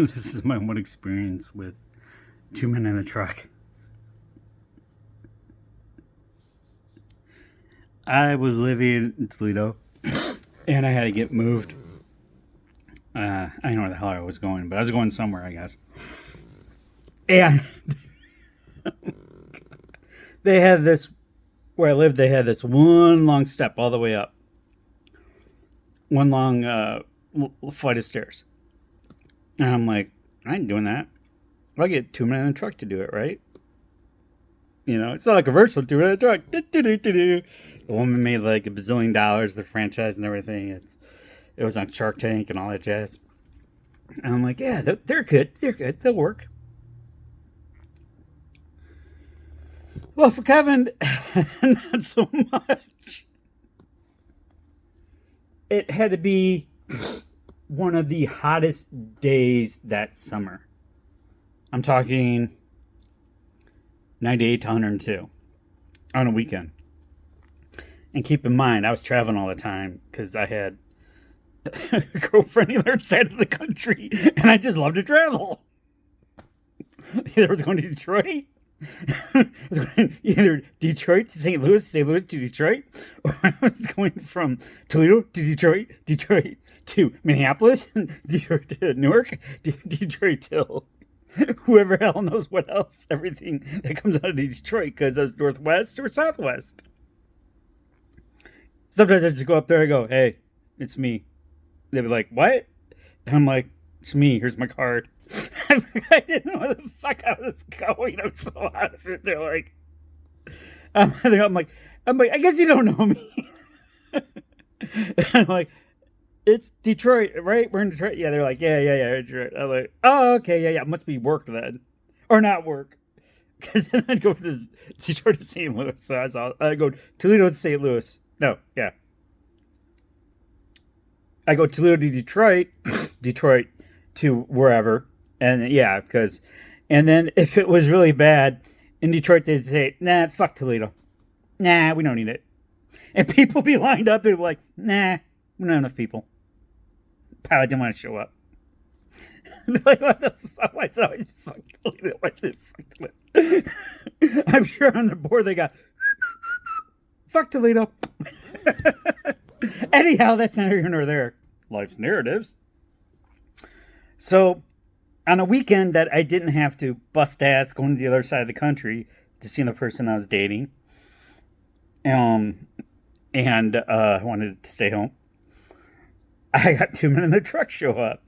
This is my one experience with 2 men in a truck. I was living in Toledo, and I had to get moved. I don't know where the hell I was going, but I was going somewhere, I guess. And they had this, where I lived, they had this one long step all the way up. One long flight of stairs. And I'm like, I ain't doing that. I'll get 2 men in a truck to do it, right? You know, it's not a commercial, 2 men in a truck. The woman made like $1 bazillion, the franchise and everything. It was on Shark Tank and all that jazz. And I'm like, yeah, they're good. They're good. They'll work. Well, for Kevin, not so much. It had to be one of the hottest days that summer. I'm talking 98 to 102 on a weekend. And keep in mind, I was traveling all the time because I had a girlfriend on the other side of the country, and I just love to travel. Either I was going to Detroit, I was going either Detroit to St. Louis to Detroit, or I was going from Toledo to Detroit to Minneapolis, Detroit to Newark, Detroit to whoever hell knows what else, everything that comes out of Detroit, because I was northwest or southwest. Sometimes I just go up there and go, hey, it's me. They'd be like, what? And I'm like, it's me. Here's my card. I didn't know where the fuck I was going. I'm so out of it. They're like, I'm like, I guess you don't know me. And I'm like, it's Detroit, right? We're in Detroit. Yeah, they're like, yeah, Detroit. I'm like, oh, okay, yeah, it must be work then, or not work, because then I'd go from this Detroit to St. Louis. So I go Toledo to St. Louis. No, yeah. I go Toledo to Detroit, Detroit to wherever, and yeah, and then if it was really bad in Detroit, they'd say, nah, fuck Toledo. Nah, we don't need it. And people be lined up, they're like, nah, we don't have enough people. Pilot didn't want to show up. Like, what the fuck? Why is it always fuck Toledo? Why is it fuck Toledo? I'm sure on the board they got, fuck Toledo. Anyhow, that's neither here nor there. Life's narratives. So, on a weekend that I didn't have to bust ass going to the other side of the country to see the person I was dating, and I wanted to stay home, I got 2 men in the truck show up.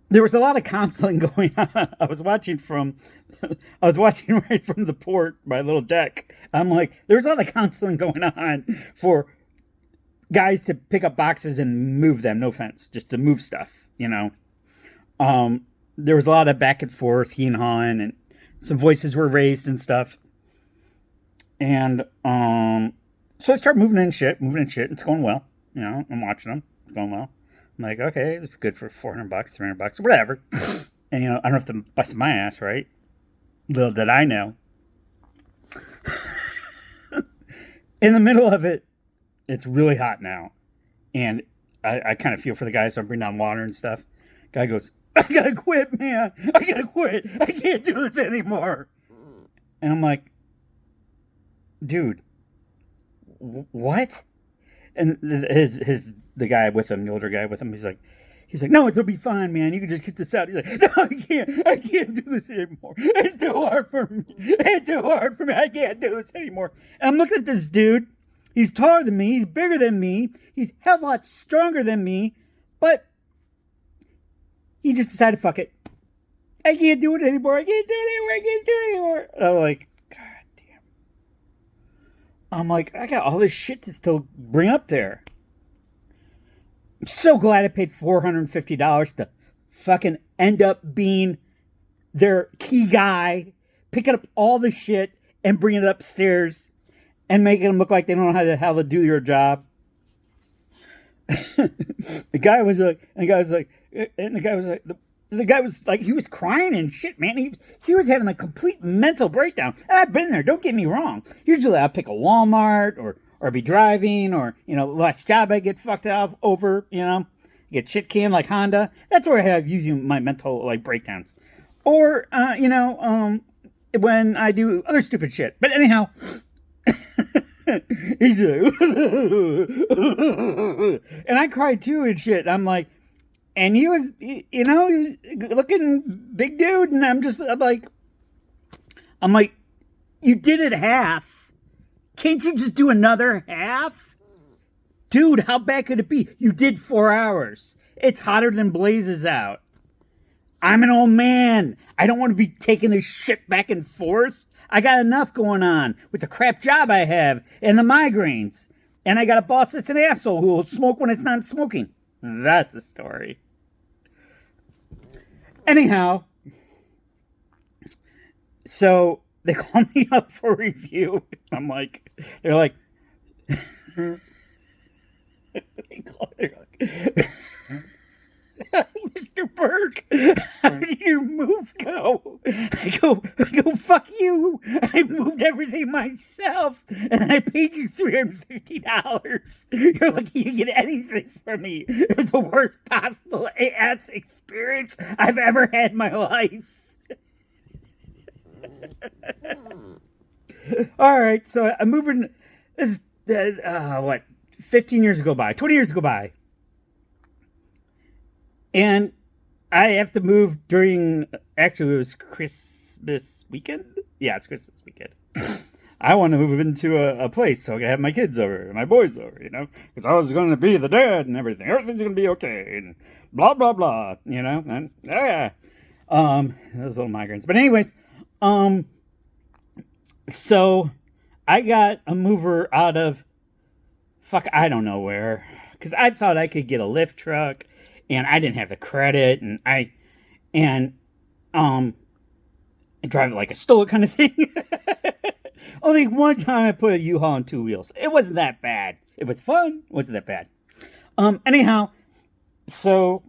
There was a lot of counseling going on. I was watching right from the port, my little deck. I'm like, there's a lot of counseling going on for guys to pick up boxes and move them. No offense, just to move stuff, you know. There was a lot of back and forth, he and hawing, and some voices were raised and stuff. And so I started moving in shit. It's going well. You know, I'm watching them. It's going well. I'm like, okay, it's good for $400, $300, whatever. And, you know, I don't have to bust my ass, right? Little did I know. In the middle of it, it's really hot now. And I kind of feel for the guy, so I bring down water and stuff. Guy goes, I gotta quit, man. I gotta quit. I can't do this anymore. And I'm like, dude, what? And the guy with him, the older guy with him, he's like, no, it'll be fine, man. You can just get this out. He's like, no, I can't do this anymore. It's too hard for me. I can't do this anymore. And I'm looking at this dude. He's taller than me. He's bigger than me. He's a hell of a lot stronger than me. But he just decided, fuck it. I can't do it anymore. And I'm like, I got all this shit to still bring up there. I'm so glad I paid $450 to fucking end up being their key guy, picking up all the shit and bringing it upstairs and making them look like they don't know how to do your job. The guy was like, he was crying and shit, man. He was having a complete mental breakdown. And I've been there, don't get me wrong. Usually I'll pick a Walmart or be driving, or, last job I get fucked off over, get shit canned like Honda. That's where I have usually my mental like breakdowns. Or, when I do other stupid shit. But anyhow, he's like, and I cried too and shit. I'm like, and he was, he was looking big dude, and I'm like, you did it half. Can't you just do another half? Dude, how bad could it be? You did 4 hours. It's hotter than blazes out. I'm an old man. I don't want to be taking this shit back and forth. I got enough going on with the crap job I have and the migraines. And I got a boss that's an asshole who will smoke when it's not smoking. That's a story. Anyhow, so they call me up for review. They're like, Mr. Berg, how did your move go? I go, fuck you. I moved everything myself, and I paid you $350. You're lucky you get anything from me. It was the worst possible ass experience I've ever had in my life. All right, so I'm moving. This is 15 years go by, 20 years go by. And I have to move during, actually it was Christmas weekend? Yeah, it's Christmas weekend. I want to move into a place so I can have my kids over, my boys over, because I was going to be the dad and everything. Everything's going to be okay, and blah, blah, blah, and those little migrants. But anyways, so I got a mover out of, I don't know where, because I thought I could get a lift truck. And I didn't have the credit, and I drive it like I stole it kind of thing. Only one time I put a U-Haul on 2 wheels. It wasn't that bad. It was fun. It wasn't that bad. Anyhow, so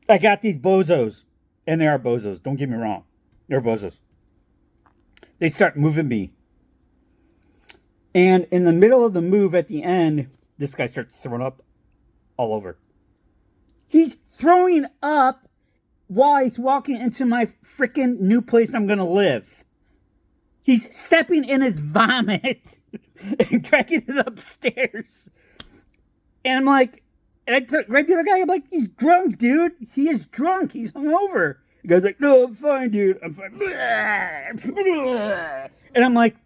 I got these bozos, and they are bozos. Don't get me wrong. They're bozos. They start moving me. And in the middle of the move at the end, this guy starts throwing up all over. He's throwing up while he's walking into my freaking new place I'm going to live. He's stepping in his vomit and dragging it upstairs. And I'm like, and I grabbed the other guy. I'm like, he's drunk, dude. He is drunk. He's hungover. The guy's like, no, I'm fine, dude. I'm fine. And I'm like,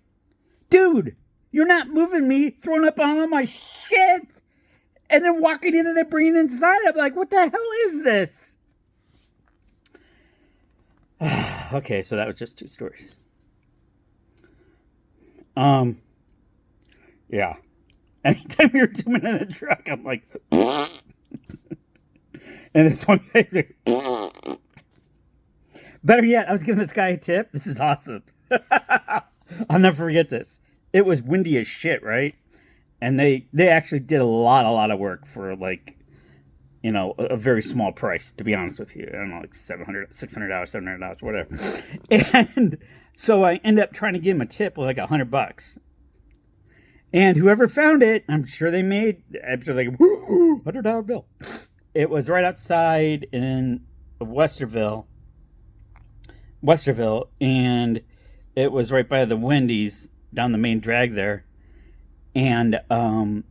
dude, you're not moving me, throwing up on all my shit. And then walking in and then bringing it inside. I'm like, what the hell is this? Okay, so that was just 2 stories. Yeah. Anytime you're doing in the truck, I'm like, and this one guy's like, better yet, I was giving this guy a tip. This is awesome. I'll never forget this. It was windy as shit, right? And they actually did a lot of work for a very small price, to be honest with you. I don't know, like $600, $700, whatever. And so I end up trying to give him a tip of like $100. And whoever found it, I'm sure they made after like $100 bill. It was right outside in Westerville, and it was right by the Wendy's down the main drag there. And I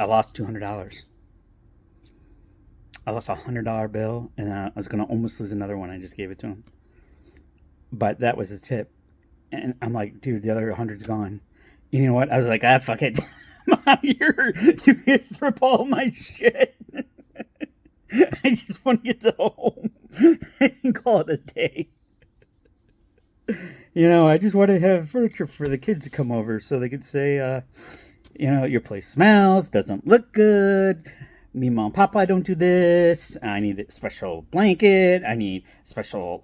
lost $200. I lost $100 bill, and I was going to almost lose another one. I just gave it to him. But that was his tip. And I'm like, dude, the other 100's gone. You know what? I was like, fuck it. I'm out here. You guys strip all my shit. I just want to get to home and call it a day. I just want to have furniture for the kids to come over so they could say, your place smells, doesn't look good. Me, mom, papa, don't do this. I need a special blanket. I need special,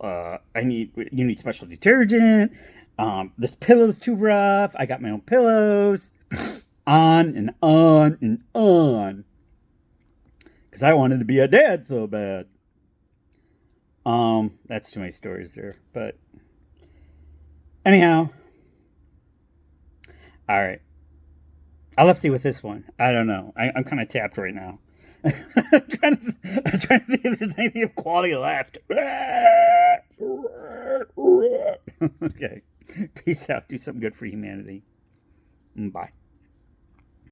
you need special detergent. This pillow's too rough. I got my own pillows. On and on and on. Because I wanted to be a dad so bad. That's too many stories there. But anyhow. All right. I left you with this one. I don't know. I'm kind of tapped right now. I'm trying to think if there's anything of quality left. Okay. Peace out. Do something good for humanity. Bye.